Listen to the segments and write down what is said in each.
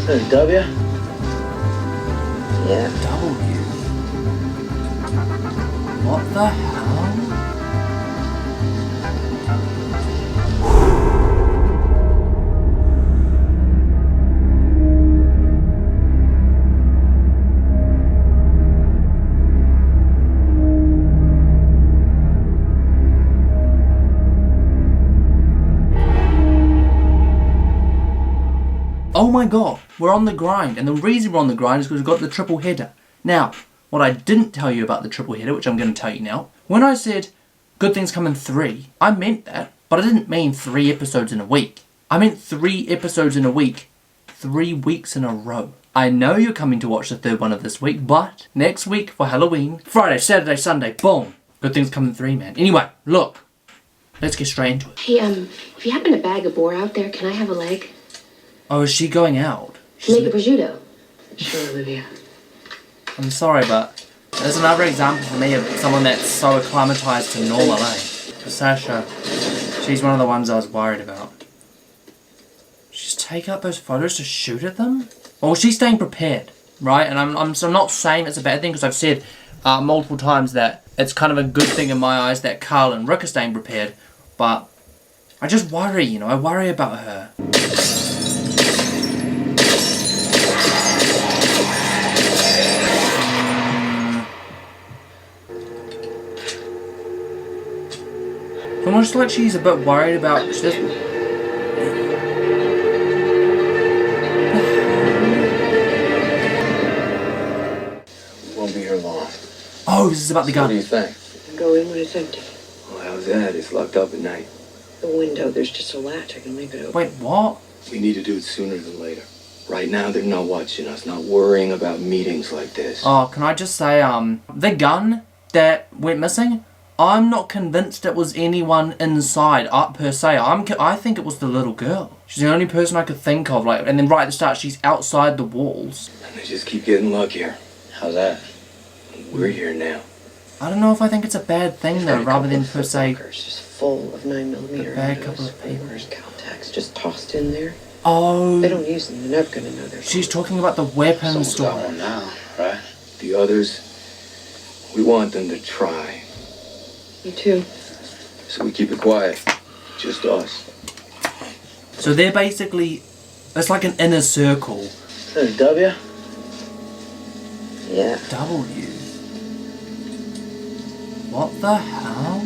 W? Yeah. W? What the hell? Oh my god, we're on the grind, and the reason we're on the grind is because we've got the triple header. Now, what I didn't tell you about the triple header, which I'm going to tell you now, when I said good things come in 3, I meant that, but I didn't mean 3 episodes in a week. I meant 3 episodes in a week, 3 weeks in a row. I know you're coming to watch the 3rd one of this week, but next week for Halloween, Friday, Saturday, Sunday, boom, good things come in 3, man. Anyway, look, let's get straight into it. Hey, if you happen to bag a boar out there, can I have a leg? Oh, is she going out? Make a prosciutto. Sure, Olivia. I'm sorry, but there's another example for me of someone that's so acclimatized to normal, eh? Sasha, she's one of the ones I was worried about. Just take out those photos to shoot at them? Well, she's staying prepared, right? And I'm not saying it's a bad thing, because I've said multiple times that it's kind of a good thing in my eyes that Carl and Rick are staying prepared, but I just worry, you know, I worry about her. Almost like she's a bit worried about. She doesn't. Won't be here long. Oh, this is about the gun. What do you think? Go in when it's empty. Well, how's that? It's locked up at night. The window, there's just a latch. I can leave it open. Wait, what? We need to do it sooner than later. Right now, they're not watching us, not worrying about meetings like this. Oh, can I just say, the gun that went missing, I'm not convinced it was anyone inside, per se. I think it was the little girl. She's the only person I could think of, like, and then right at the start, she's outside the walls. And they just keep getting luckier. How's that? We're here now. I don't know if I think it's a bad thing, though, rather than per se. Just full of 9mm. A bad couple of people. Contacts just tossed in there. Oh. They don't use them. They're never gonna know they're. She's talking about the weapons store. Someone's got one now, right? The others, we want them to try. Me too. So we keep it quiet. Just us. So they're basically, it's like an inner circle. W? Yeah. W? What the hell?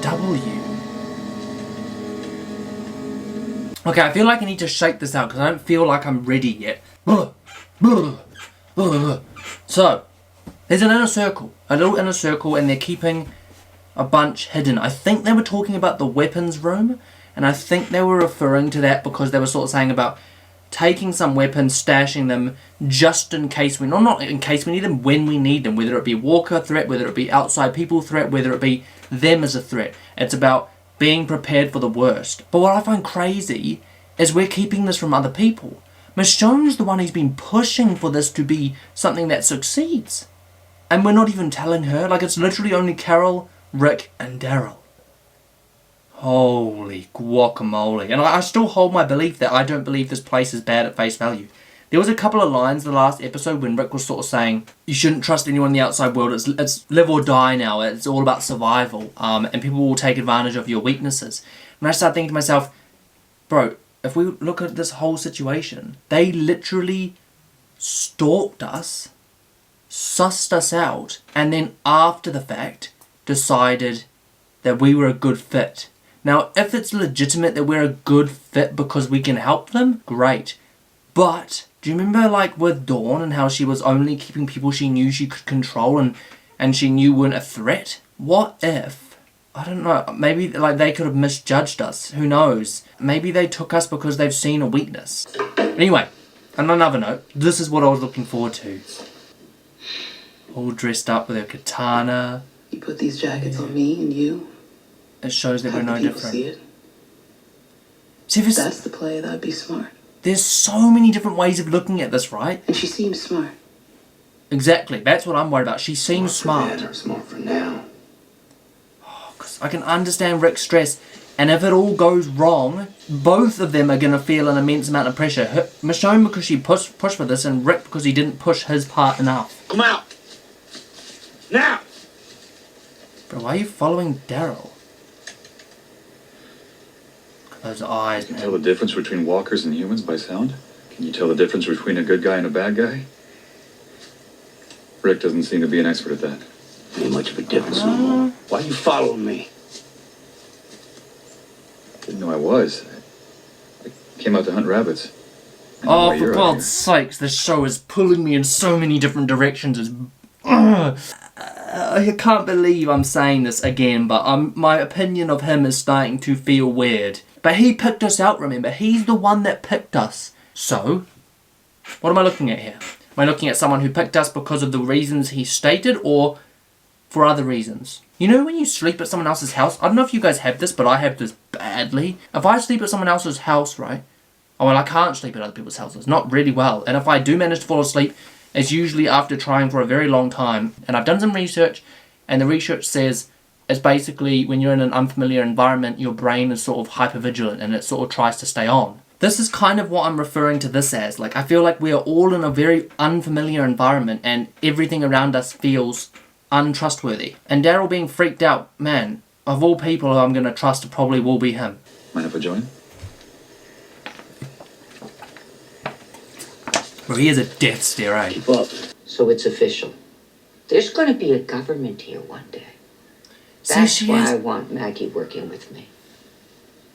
W? Okay, I feel like I need to shake this out because I don't feel like I'm ready yet. So, there's an inner circle, a little inner circle, and they're keeping a bunch hidden. I think they were talking about the weapons room, and I think they were referring to that because they were sort of saying about taking some weapons, stashing them, just in case we, not in case we need them, when we need them, whether it be walker threat, whether it be outside people threat, whether it be them as a threat. It's about being prepared for the worst. But what I find crazy is we're keeping this from other people. Michonne's the one who's been pushing for this to be something that succeeds. And we're not even telling her. Like, it's literally only Carol, Rick, and Daryl. Holy guacamole. And I still hold my belief that I don't believe this place is bad at face value. There was a couple of lines in the last episode when Rick was sort of saying, you shouldn't trust anyone in the outside world, it's live or die now, it's all about survival, and people will take advantage of your weaknesses. And I started thinking to myself, bro, if we look at this whole situation, they literally stalked us, sussed us out, and then after the fact, decided that we were a good fit. Now, if it's legitimate that we're a good fit because we can help them, great. But do you remember, like, with Dawn and how she was only keeping people she knew she could control and she knew weren't a threat? What if, I don't know, maybe like they could have misjudged us? Who knows? Maybe they took us because they've seen a weakness. Anyway, on another note, this is what I was looking forward to. All dressed up with her katana. You put these jackets on me and you. It shows that we're no different. See it? See, If that's the play, that'd be smart. There's so many different ways of looking at this, right? And she seems smart. Exactly. That's what I'm worried about. She seems smart. Smart for now. Because I can understand Rick's stress. And if it all goes wrong, both of them are going to feel an immense amount of pressure. Michonne because she pushed for this, and Rick because he didn't push his part enough. Come out! Now! Bro, why are you following Daryl? Those eyes, Can you man. tell the difference between walkers and humans by sound? Can you tell the difference between a good guy and a bad guy? Rick doesn't seem to be an expert at that. Ain't much of a difference no more. Why you following me? Didn't know I was. I came out to hunt rabbits. I know Oh, why for you're out God's sakes, this show is pulling me in so many different directions. I can't believe I'm saying this again, but my opinion of him is starting to feel weird. But he picked us out, remember? He's the one that picked us. So, what am I looking at here? Am I looking at someone who picked us because of the reasons he stated, or for other reasons? You know when you sleep at someone else's house? I don't know if you guys have this, but I have this badly. If I sleep at someone else's house, right? Oh, well, I can't sleep at other people's houses. Not really well. And if I do manage to fall asleep, it's usually after trying for a very long time. And I've done some research, and the research says it's basically when you're in an unfamiliar environment, your brain is sort of hypervigilant and it sort of tries to stay on. This is kind of what I'm referring to this as. Like, I feel like we are all in a very unfamiliar environment and everything around us feels untrustworthy. And Daryl being freaked out, man, of all people who I'm going to trust, it probably will be him. Mind if I join? Well, he is a death stare, eh? Keep up. So it's official. There's going to be a government here one day. See, That's she why is... I want Maggie working with me.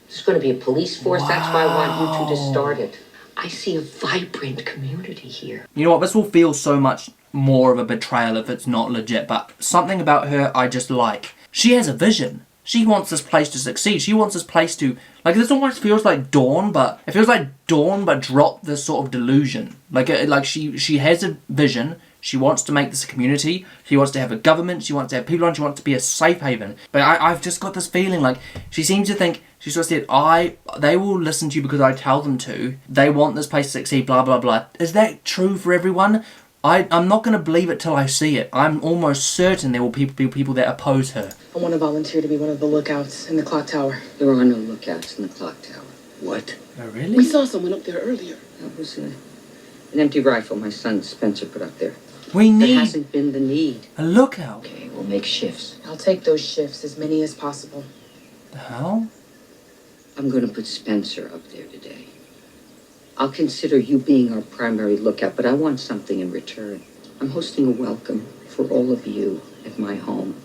There's going to be a police force. That's why I want you two to start it. I see a vibrant community here. You know what, this will feel so much more of a betrayal if it's not legit, but something about her I just like. She has a vision. She wants this place to succeed. She wants this place to... Like, this almost feels like Dawn, but... It feels like Dawn, but drop this sort of delusion. Like she has a vision. She wants to make this a community. She wants to have a government. She wants to have people on. She wants to be a safe haven. But I've just got this feeling like... She seems to think... She sort of said, they will listen to you because I tell them to. They want this place to succeed, blah, blah, blah. Is that true for everyone? I'm not going to believe it till I see it. I'm almost certain there will be people that oppose her. I want to volunteer to be one of the lookouts in the clock tower. There are no lookouts in the clock tower. What? Oh, really? We saw someone up there earlier. That was an empty rifle my son Spencer put up there. We There need hasn't been the need. a lookout. Okay, we'll make shifts. I'll take those shifts, as many as possible. The hell? I'm going to put Spencer up there today. I'll consider you being our primary lookout, but I want something in return. I'm hosting a welcome for all of you at my home.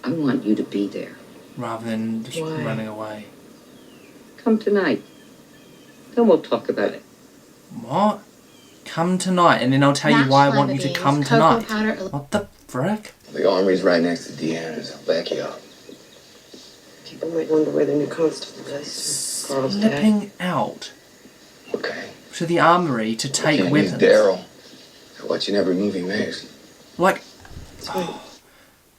I want you to be there. Rather than just Why? running away. Come tonight. Then we'll talk about it. What? Come tonight, and then I'll tell you why I want you to come tonight. What the frick? The armory's right next to Deanna's. I'll back you up. People might wonder where the new constable is. Carl's dad. Slipping out Okay. to the armory to take Can't use weapons. Daryl. Watching every move he makes. Like,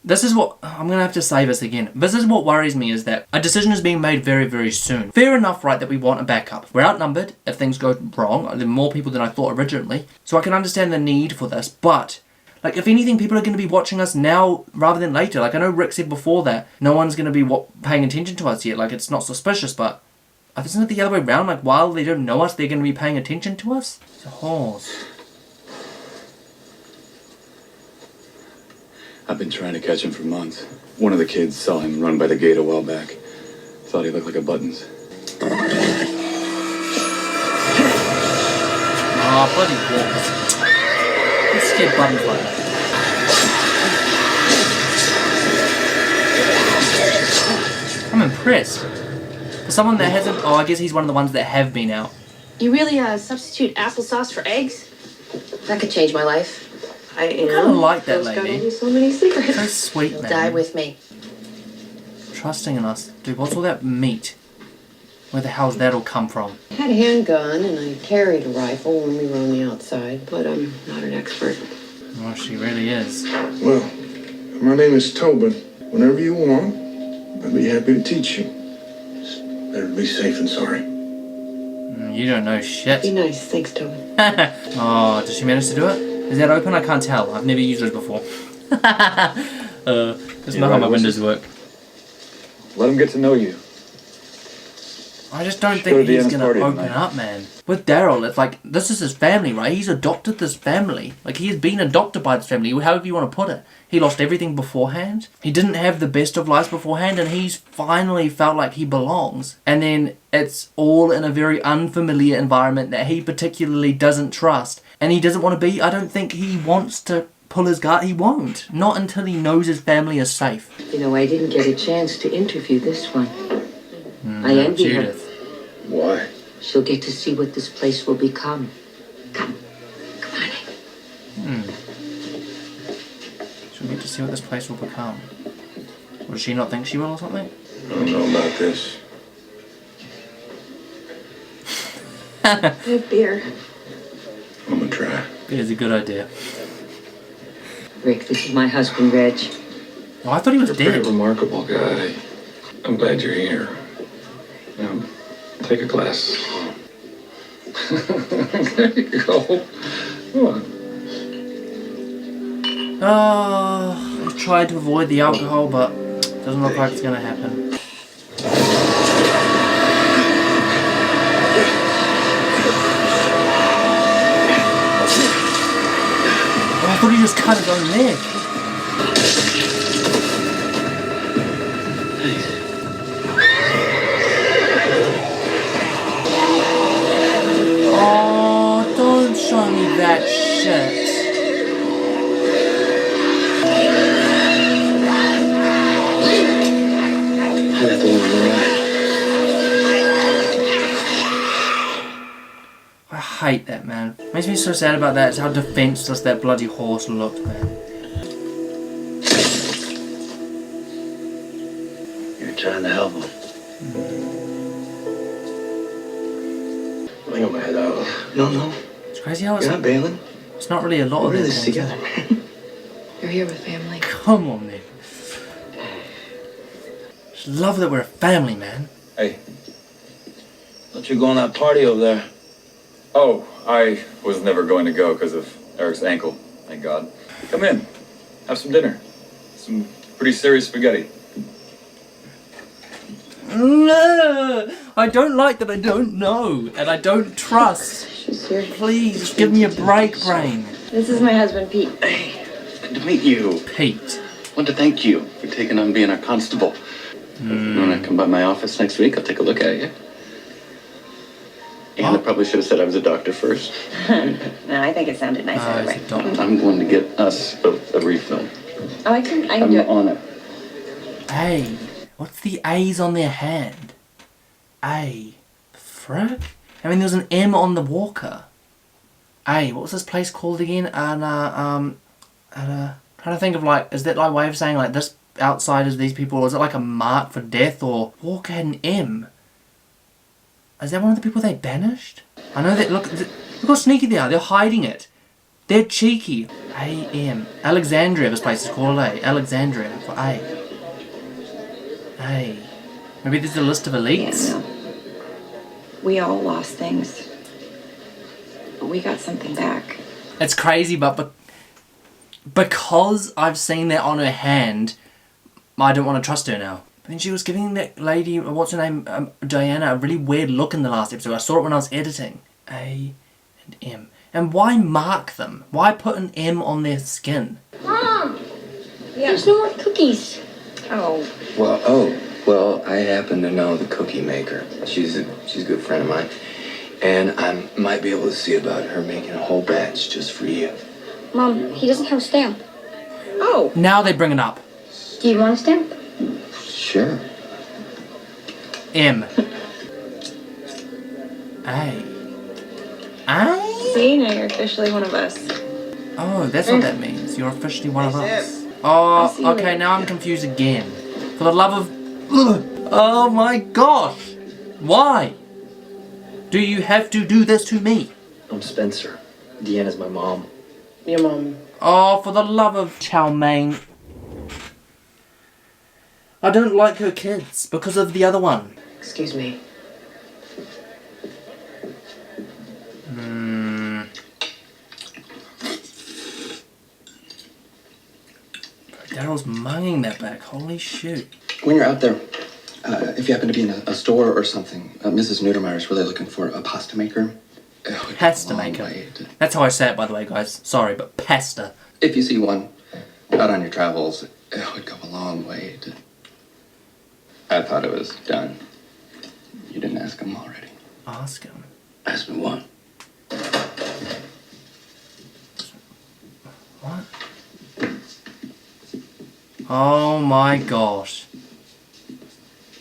this is what... I'm going to have to say this again. This is what worries me, is that a decision is being made very, very soon. Fair enough, right, that we want a backup. We're outnumbered if things go wrong. There are more people than I thought originally. So I can understand the need for this, but... Like, if anything, people are going to be watching us now rather than later. Like, I know Rick said before that no one's going to be paying attention to us yet. Like, it's not suspicious, but... Isn't it the other way around? Like, while they don't know us, they're going to be paying attention to us? It's a horse. I've been trying to catch him for months. One of the kids saw him run by the gate a while back. Thought he looked like a Buttons. Ah, bloody wolves. Let's get Buttons like that. I'm impressed. For someone that hasn't... Oh, I guess he's one of the ones that have been out. You really substitute applesauce for eggs? That could change my life. I am. kinda like that Girl's got lady. only so many secrets. So sweet, You'll man. die with me. Trusting in us. Dude, what's all that meat? Where the hell's that all come from? I had a handgun and I carried a rifle when we were on the outside, but I'm not an expert. Oh, she really is. Well, my name is Tobin. Whenever you want, I'd be happy to teach you. Just better be safe and sorry. You don't know Be shit. nice. Thanks, Tobin. Oh, did she manage to do it? Is that open? I can't tell. I've never used it before. That's not how my windows work. Let him get to know you. I just don't Go to think he's Deanna's gonna party open tonight. up, man. With Daryl, it's like, this is his family, right? He's adopted this family. Like, he has been adopted by this family, however you want to put it. He lost everything beforehand. He didn't have the best of lives beforehand, and he's finally felt like he belongs. And then it's all in a very unfamiliar environment that he particularly doesn't trust. And he doesn't want to be. I don't think he wants to pull his guard. He won't. Not until he knows his family is safe. You know, I didn't get a chance to interview this one. I envy Judith. her. Why? She'll get to see what this place will become. Come on in. She'll get to see what this place will become. Or does she not think she will or something? I don't know about this. Have beer. I'm gonna try. It is a good idea. Rick, this is my husband, Reg. Oh, I thought he was You're a pretty dead. remarkable guy. I'm glad you're here. Now, take a glass. There you go. Come on. Oh, I've tried to avoid the alcohol, but doesn't look like it's gonna happen. Oh, I thought he just cut his own leg. Oh, don't show me that shit. I got the one on the right. I hate that, man. Makes me so sad about that. It's how defenseless that bloody horse looked, man. You're trying to help him. I think I'm gonna head out. No. It's crazy how You're not bailing. it's not really a lot We're of in it. this together, man. You're here with family. Come on, then. Just love that we're a family, man. Hey. Thought you were going to that party over there. Oh, I was never going to go because of Eric's ankle, thank God. Come in. Have some dinner. Some pretty serious spaghetti. No, I don't like that I don't know and I don't trust. She's here. Please, just give me a break, brain. This is my husband, Pete. Hey, good to meet you. Pete. Want to thank you for taking on being our constable. You want to come by my office next week? I'll take a look at you. And I probably should have said I was a doctor first. No, I think it sounded nice Oh, either he's way. a doctor. I'm going to get us both a refill. Oh, I can I'm do it. on it. A. What's the A's on their hand? A. Frick? I mean, there's an M on the walker. A. What was this place called again? Trying to think of, like, is that like a way of saying, like, this outside is these people, or is it like a mark for death, or Walker had an M? Is that one of the people they banished? I know that, look how sneaky they are, they're hiding it. They're cheeky. A-M. Alexandria, this place is called A. Alexandria for A. A. Maybe there's a list of elites? Yeah, no. We all lost things. But we got something back. It's crazy, but because I've seen that on her hand, I don't want to trust her now. But then she was giving that lady, what's her name, Diana, a really weird look in the last episode. I saw it when I was editing. A and M. And why mark them? Why put an M on their skin? Mom! Yeah. There's no more cookies. Oh. Well, I happen to know the cookie maker. She's a good friend of mine. And I might be able to see about her making a whole batch just for you. Mom, he doesn't have a stamp. Oh. Now they bring it up. Do you want a stamp? Sure. M. A. A? See, now you're officially one of us. Oh, that's what that means. You're officially one of us. I'll see you Oh, okay, later. now I'm confused again. For the love of... Oh my gosh! Why? Do you have to do this to me? I'm Spencer. Deanna's my mom. Your mom. Oh, for the love of chow mein. I don't like her kids because of the other one. Excuse me. Daryl's munging that back. Holy shoot. When you're out there If you happen to be in a store or something, Mrs. Neutermeyer's really looking for a pasta maker. Pasta maker. That's how I say it, by the way, guys. Sorry, but pasta. If you see one out on your travels, it would go a long way to... I thought it was done. You didn't ask him already. Ask him. Ask me what? What? Oh my gosh.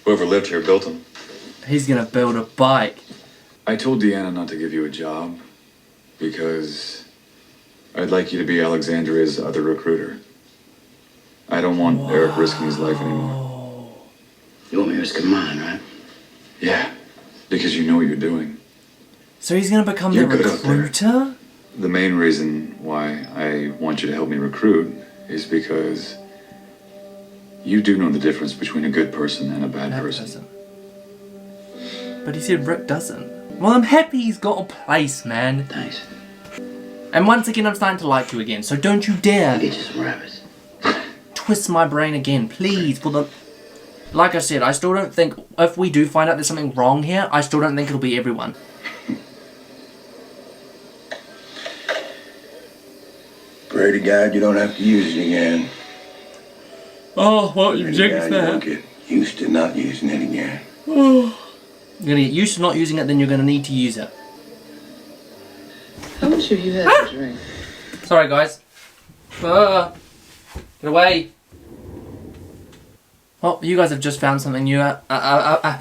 Whoever lived here built them. He's gonna build a bike. I told Deanna not to give you a job because I'd like you to be Alexandria's other recruiter. I don't want Eric risking his life anymore. You want me risking mine, right? Yeah, because you know what you're doing. So he's gonna become You're the good up there. recruiter? The main reason why I want you to help me recruit is because you do know the difference between a good person and a bad person. But he said Rick doesn't. Well, I'm happy he's got a place, man. Thanks. And once again, I'm starting to like you again, so don't you dare Get you some rabbits. twist my brain again, please. For the... Like I said, I still don't think, if we do find out there's something wrong here, I still don't think it'll be everyone. Pray to God you don't have to use it again. Oh, well, you Pray to jinxed God you don't that. get used to not using it again. You're gonna get used to not using it, then you're gonna need to use it. How much have you had to drink? Sorry, guys. Get away. Oh, you guys have just found something new. You guys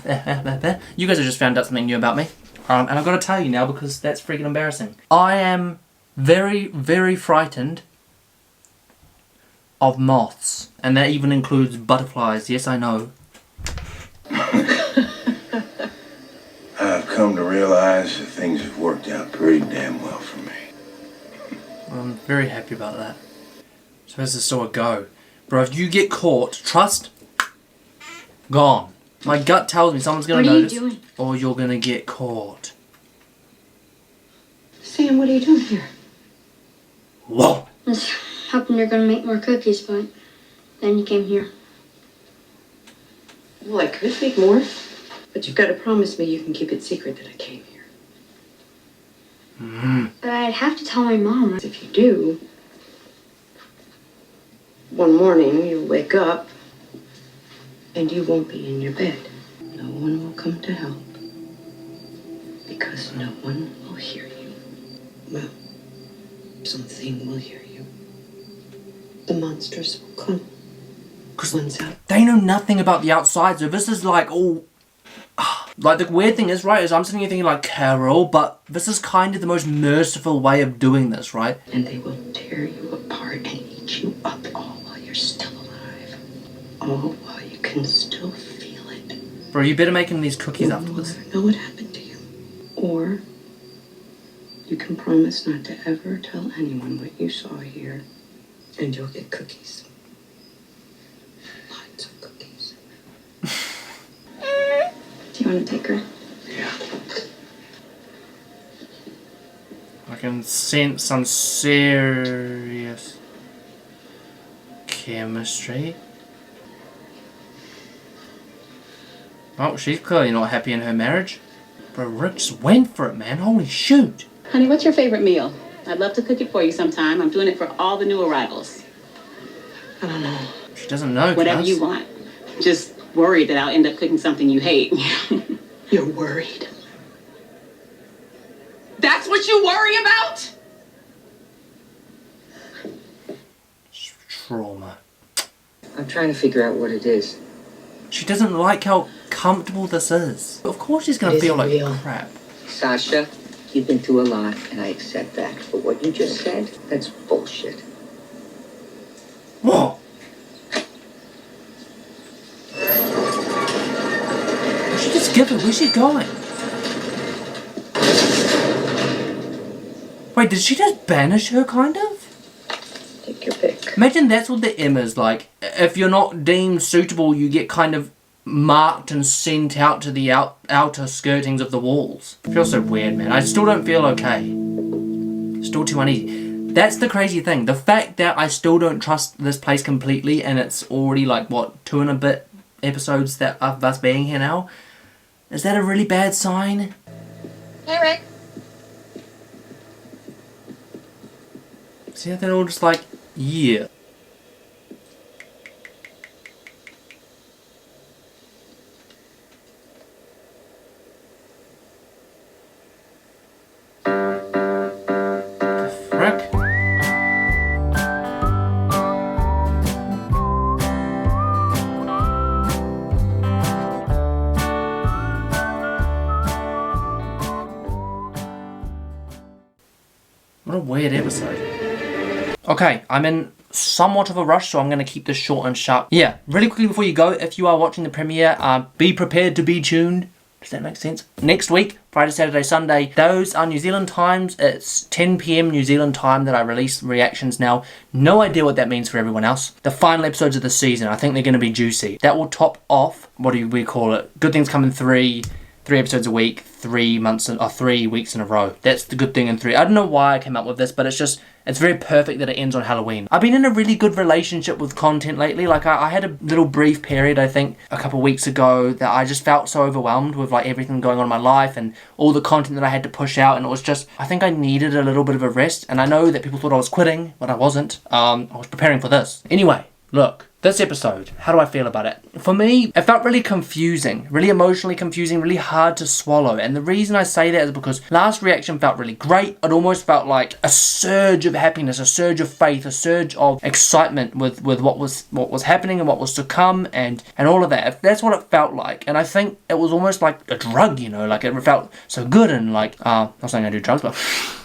have just found out something new about me. And I've got to tell you now because that's freaking embarrassing. I am very, very frightened of moths. And that even includes butterflies. Yes, I know. I've come to realize that things have worked out pretty damn well for me. I'm very happy about that. So where's the store go? Bro, if you get caught, trust, gone. My gut tells me someone's gonna notice. What are you doing? Or you're gonna get caught. Sam, what are you doing here? Whoa! I was hoping you're gonna make more cookies, but then you came here. Well, I could make more, but you've got to promise me you can keep it secret that I came here. But I'd have to tell my mom. If you do, one morning you'll wake up and you won't be in your bed. No one will come to help because no one will hear you. Well, something will hear you. The monsters will come. One's out. They know nothing about the outside, so this is like all... Like, the weird thing is, right, is I'm sitting here thinking like Carol, but this is kind of the most merciful way of doing this, right? And they will tear you apart and eat you up all while you're still alive. All while you can still feel it. Bro, you better making these cookies No one will afterwards. ever know what happened to you. Or you can promise not to ever tell anyone what you saw here, and you'll get cookies. Lots of cookies. Do you want to take her? Yeah. I can sense some serious chemistry. Oh, she's clearly not happy in her marriage. But Rick just went for it, man. Holy shoot. Honey, what's your favorite meal? I'd love to cook it for you sometime. I'm doing it for all the new arrivals. I don't know. She doesn't know, Whatever Cass. you want. Just worried that I'll end up cooking something you hate. You're worried. That's what you worry about? Trauma. I'm trying to figure out what it is. She doesn't like how comfortable this is. Of course she's gonna It feel isn't like real. crap. Sasha, you've been through a lot, and I accept that. But what you just said, that's bullshit. Whoa! She just give it. Where's she going? Wait, did she just banish her, kind of? Take your pick. Imagine that's what the M is like. If you're not deemed suitable, you get kind of marked and sent out to the outer skirtings of the walls. It feels so weird, man. I still don't feel okay. Still too uneasy. That's the crazy thing. The fact that I still don't trust this place completely, and it's already like, what, 2 and a bit episodes that of us being here now. Is that a really bad sign? Hey, Rick. See, they're all just like, yeah. The frick? What a weird episode. Okay, I'm in somewhat of a rush, so I'm going to keep this short and sharp. Yeah, really quickly before you go, if you are watching the premiere, be prepared to be tuned. Does that make sense? Next week, Friday, Saturday, Sunday, those are New Zealand times. It's 10 p.m. New Zealand time that I release reactions now. No idea what that means for everyone else. The final episodes of the season, I think they're going to be juicy. That will top off, what do we call it? Good Things Come in three episodes a week, 3 months or 3 weeks in a row. That's the good thing in 3. I don't know why I came up with this, but it's very perfect that it ends on Halloween. I've been in a really good relationship with content lately. Like I had a little brief period, I think, a couple of weeks ago that I just felt so overwhelmed with like everything going on in my life and all the content that I had to push out, and it was just, I think I needed a little bit of a rest. And I know that people thought I was quitting, but I wasn't. I was preparing for this. Anyway, look. This episode, how do I feel about it? For me, it felt really confusing, really emotionally confusing, really hard to swallow. And the reason I say that is because last reaction felt really great. It almost felt like a surge of happiness, a surge of faith, a surge of excitement with what was happening and what was to come and all of that. That's what it felt like. And I think it was almost like a drug, you know, like it felt so good and like, not saying I do drugs, but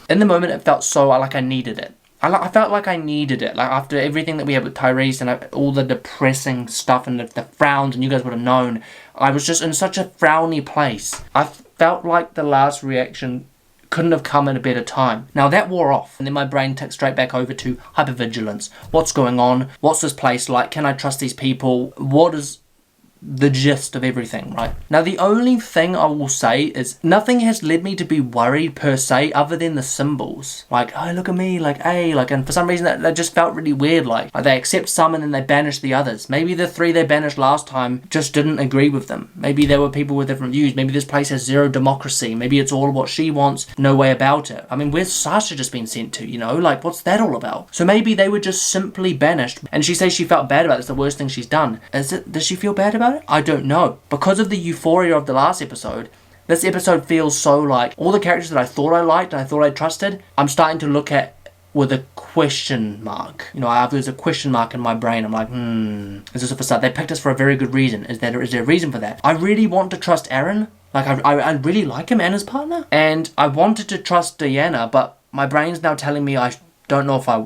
in the moment it felt so like I needed it. I felt like I needed it, like after everything that we had with Tyrese and all the depressing stuff and the frowns, and you guys would have known, I was just in such a frowny place. I felt like the last reaction couldn't have come at a better time. Now that wore off, and then my brain took straight back over to hypervigilance. What's going on? What's this place like? Can I trust these people? What is the gist of everything, right? Now the only thing I will say is nothing has led me to be worried per se other than the symbols. Like, oh look at me, like hey, like, and for some reason that just felt really weird, like they accept some and then they banish the others. Maybe the 3 they banished last time just didn't agree with them. Maybe there were people with different views. Maybe this place has zero democracy. Maybe it's all what she wants, no way about it. I mean, where's Sasha just been sent to, you know? Like, what's that all about? So maybe they were just simply banished, and she says she felt bad about it. It's the worst thing she's done. Does she feel bad about it? I don't know. Because of the euphoria of the last episode, this episode feels so like all the characters that I thought I liked and I thought I trusted, I'm starting to look at with a question mark. You know, there's a question mark in my brain. I'm like, is this a facade? They picked us for a very good reason. Is there a reason for that? I really want to trust Aaron. Like, I really like him and his partner. And I wanted to trust Diana, but my brain's now telling me I don't know if I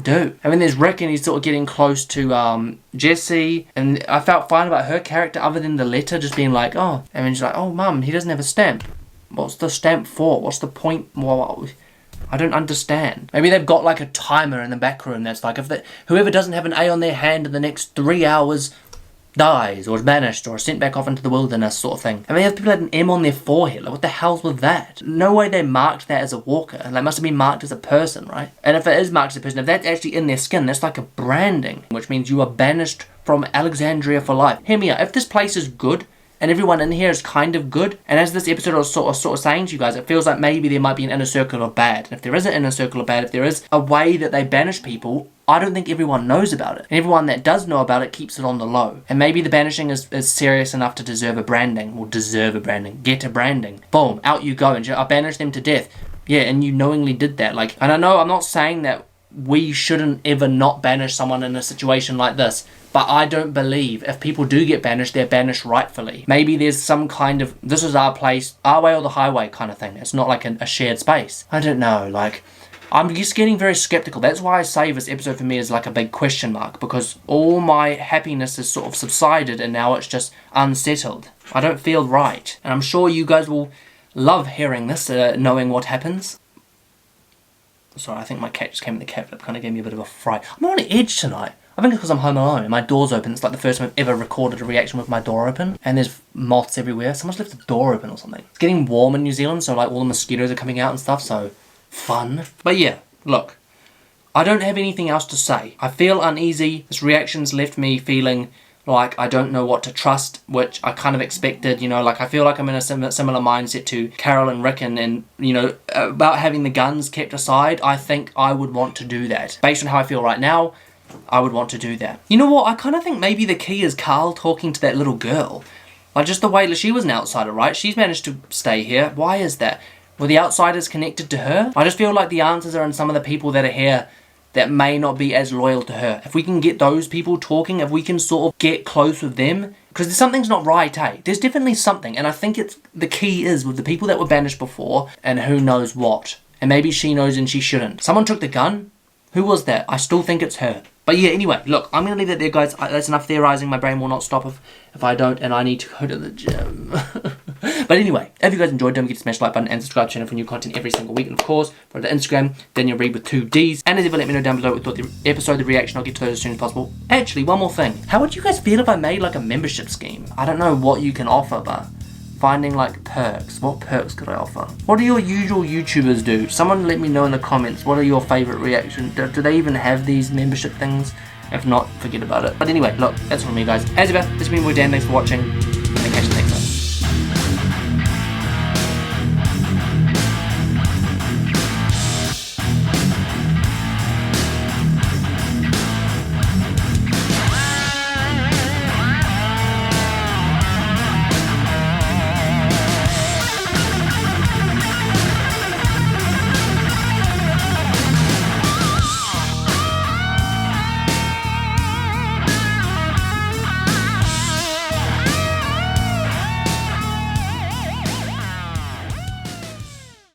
do. I mean, there's Rick and he's sort of getting close to Jessie, and I felt fine about her character other than the letter just being like, oh, and then she's like, oh mum, he doesn't have a stamp. What's the stamp for? What's the point? Well, I don't understand. Maybe they've got like a timer in the back room that's like, whoever doesn't have an A on their hand in the next 3 hours dies or is banished or sent back off into the wilderness sort of thing. I mean, have people had an M on their forehead. Like, what the hell's with that? No way they marked that as a walker. Like, must have been marked as a person, right? And if it is marked as a person, if that's actually in their skin, that's like a branding, which means you are banished from Alexandria for life. Hear me out. If this place is good, and everyone in here is kind of good, and as this episode was sort of saying to you guys, it feels like maybe there might be an inner circle of bad. And if there is an inner circle of bad, if there is a way that they banish people, I don't think everyone knows about it. And everyone that does know about it keeps it on the low. And maybe the banishing is serious enough to deserve a branding. Get a branding. Boom, out you go. And I banish them to death. Yeah, and you knowingly did that. Like, and I know I'm not saying that we shouldn't ever not banish someone in a situation like this. But I don't believe if people do get banished, they're banished rightfully. Maybe there's some kind of, this is our place, our way or the highway kind of thing. It's not like a shared space. I don't know, like, I'm just getting very skeptical. That's why I say this episode for me is like a big question mark, because all my happiness has sort of subsided and now it's just unsettled. I don't feel right. And I'm sure you guys will love hearing this, knowing what happens. Sorry, I think my cat just came in the cat flip, kind of gave me a bit of a fright. I'm on edge tonight. I think it's because I'm home alone and my door's open. It's like the first time I've ever recorded a reaction with my door open. And there's moths everywhere. Someone's left the door open or something. It's getting warm in New Zealand, so like all the mosquitoes are coming out and stuff, so fun. But yeah, look, I don't have anything else to say. I feel uneasy. This reaction's left me feeling Like, I don't know what to trust, which I kind of expected, you know, like, I feel like I'm in a similar mindset to Carol and Rick, and, you know, about having the guns kept aside. I think I would want to do that. Based on how I feel right now, I would want to do that. You know what, I kind of think maybe the key is Carl talking to that little girl. Like, just the way that she was an outsider, right? She's managed to stay here. Why is that? Were the outsiders connected to her? I just feel like the answers are in some of the people that are here that may not be as loyal to her. If we can get those people talking, if we can sort of get close with them, because something's not right, eh? There's definitely something, and I think it's the key is with the people that were banished before, and who knows what. And maybe she knows and she shouldn't. Someone took the gun? Who was that? I still think it's her. But yeah, anyway, look, I'm going to leave that there, guys. That's enough theorizing. My brain will not stop if I don't, and I need to go to the gym. But anyway, if you guys enjoyed, don't forget to smash the like button and subscribe to the channel for new content every single week. And of course, go to Instagram, Daniel Reed with 2 Ds. And as ever, let me know down below what you thought the episode, the reaction. I'll get to those as soon as possible. Actually, one more thing. How would you guys feel if I made like a membership scheme? I don't know what you can offer, but finding like perks. What perks could I offer? What do your usual YouTubers do? Someone let me know in the comments. What are your favorite reactions? Do they even have these membership things? If not, forget about it. But anyway, look, that's all from me, guys. As ever, this has been Dan. Thanks for watching.